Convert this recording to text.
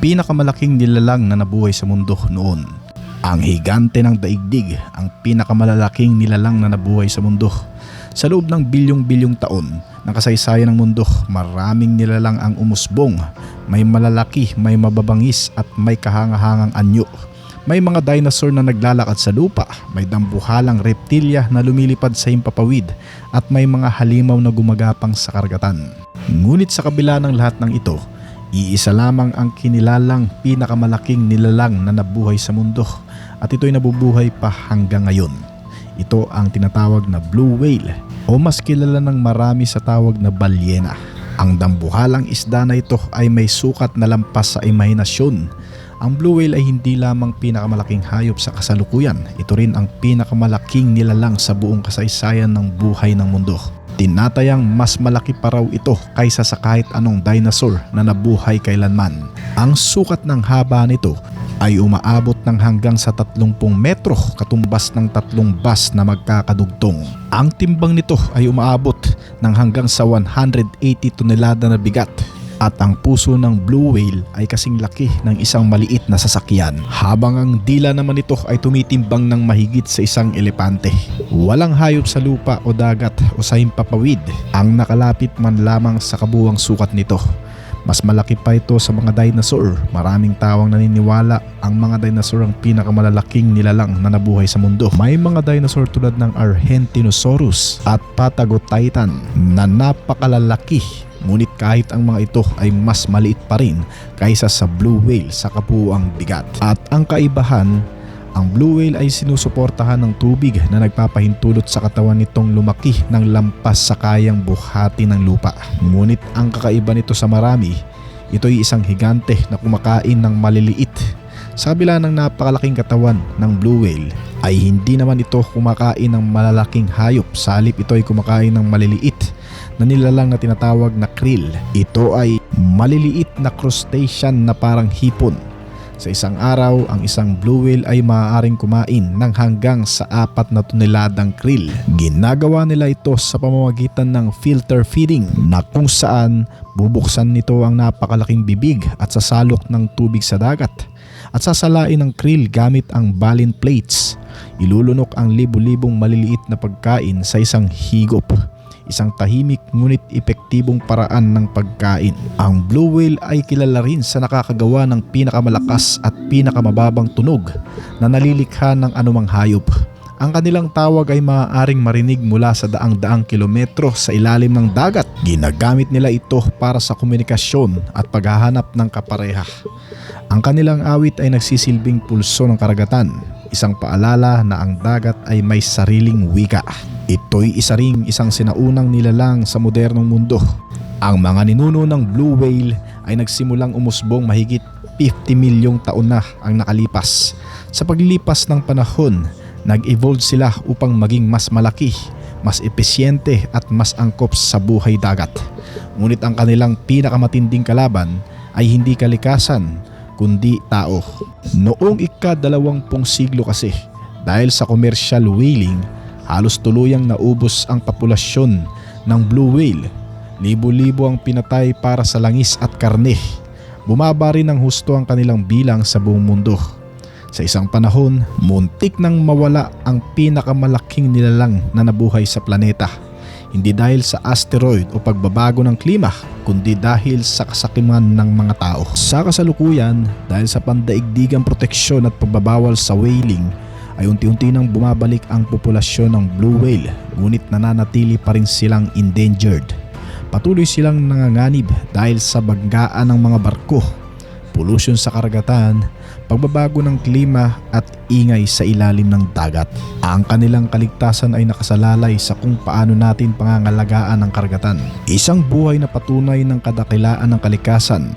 pinakamalaking nilalang na nabuhay sa mundo noon. Ang higante ng daigdig, ang pinakamalalaking nilalang na nabuhay sa mundo. Sa loob ng bilyong-bilyong taon ng kasaysayan ng mundo, maraming nilalang ang umusbong. May malalaki, may mababangis at may kahangahangang anyo. May mga dinosaur na naglalakad sa lupa, may dambuhalang reptilya na lumilipad sa himpapawid at may mga halimaw na gumagapang sa karagatan. Ngunit sa kabila ng lahat ng ito, iisa lamang ang kinilalang pinakamalaking nilalang na nabuhay sa mundo at ito'y nabubuhay pa hanggang ngayon. Ito ang tinatawag na blue whale o mas kilala ng marami sa tawag na balyena. Ang dambuhalang isda na ito ay may sukat na lampas sa imahinasyon. Ang blue whale ay hindi lamang pinakamalaking hayop sa kasalukuyan, ito rin ang pinakamalaking nilalang sa buong kasaysayan ng buhay ng mundo. Tinatayang mas malaki pa raw ito kaysa sa kahit anong dinosaur na nabuhay kailanman. Ang sukat ng haba nito ay umaabot ng hanggang sa 30 metro, katumbas ng 3 bus na magkakadugtong. Ang timbang nito ay umaabot ng hanggang sa 180 tonelada na bigat. At ang puso ng blue whale ay kasing laki ng isang maliit na sasakyan, habang ang dila naman nito ay tumitimbang ng mahigit sa isang elepante. Walang hayop sa lupa o dagat o sa himpapawid ang nakalapit man lamang sa kabuuang sukat nito. Mas malaki pa ito sa mga dinosaur. Maraming tawang naniniwala ang mga dinosaur ang pinakamalalaking nilalang na nabuhay sa mundo. May mga dinosaur tulad ng Argentinosaurus at Patagotitan na napakalalaki. Ngunit kahit ang mga ito ay mas maliit pa rin kaysa sa blue whale sa kabuuang bigat. At ang kaibahan, ang blue whale ay sinusuportahan ng tubig na nagpapahintulot sa katawan nitong lumaki ng lampas sa kayang buhati ng lupa. Ngunit ang kakaiba nito sa marami, ito'y isang higante na kumakain ng maliliit. Sa kabila ng napakalaking katawan ng blue whale, ay hindi naman ito kumakain ng malalaking hayop. Sa halip ito ay kumakain ng maliliit na nilalang na tinatawag na krill. Ito ay maliliit na crustacean na parang hipon. Sa isang araw, ang isang blue whale ay maaaring kumain ng hanggang sa 4 na toneladang krill. Ginagawa nila ito sa pamamagitan ng filter feeding na kung saan bubuksan nito ang napakalaking bibig at sasalok ng tubig sa dagat at sasalain ng krill gamit ang baleen plates. Ilulunok ang libu-libong maliliit na pagkain sa isang higop. Isang tahimik ngunit epektibong paraan ng pagkain. Ang blue whale ay kilala rin sa nakakagawa ng pinakamalakas at pinakamababang tunog na nalilikha ng anumang hayop. Ang kanilang tawag ay maaaring marinig mula sa daang-daang kilometro sa ilalim ng dagat. Ginagamit nila ito para sa komunikasyon at paghahanap ng kapareha. Ang kanilang awit ay nagsisilbing pulso ng karagatan, isang paalala na ang dagat ay may sariling wika. Ito'y isang sinaunang nilalang sa modernong mundo. Ang mga ninuno ng blue whale ay nagsimulang umusbong mahigit 50 milyong taon na ang nakalipas. Sa paglipas ng panahon, nag-evolve sila upang maging mas malaki, mas epesyente at mas angkop sa buhay dagat. Ngunit ang kanilang pinakamatinding kalaban ay hindi kalikasan, kundi tao. Noong ika-20 siglo kasi, dahil sa commercial whaling, halos tuluyang naubos ang populasyon ng blue whale. Libo-libo ang pinatay para sa langis at karne. Bumaba rin ng husto ang kanilang bilang sa buong mundo. Sa isang panahon, muntik nang mawala ang pinakamalaking nilalang na nabuhay sa planeta. Hindi dahil sa asteroid o pagbabago ng klima, kundi dahil sa kasakiman ng mga tao. Sa kasalukuyan, dahil sa pandaigdigang proteksyon at pagbabawal sa whaling, ay unti-unti nang bumabalik ang populasyon ng blue whale, ngunit nananatili pa rin silang endangered. Patuloy silang nanganganib dahil sa banggaan ng mga barko, pollution sa karagatan, pagbabago ng klima at ingay sa ilalim ng dagat. Ang kanilang kaligtasan ay nakasalalay sa kung paano natin pangangalagaan ang karagatan. Isang buhay na patunay ng kadakilaan ng kalikasan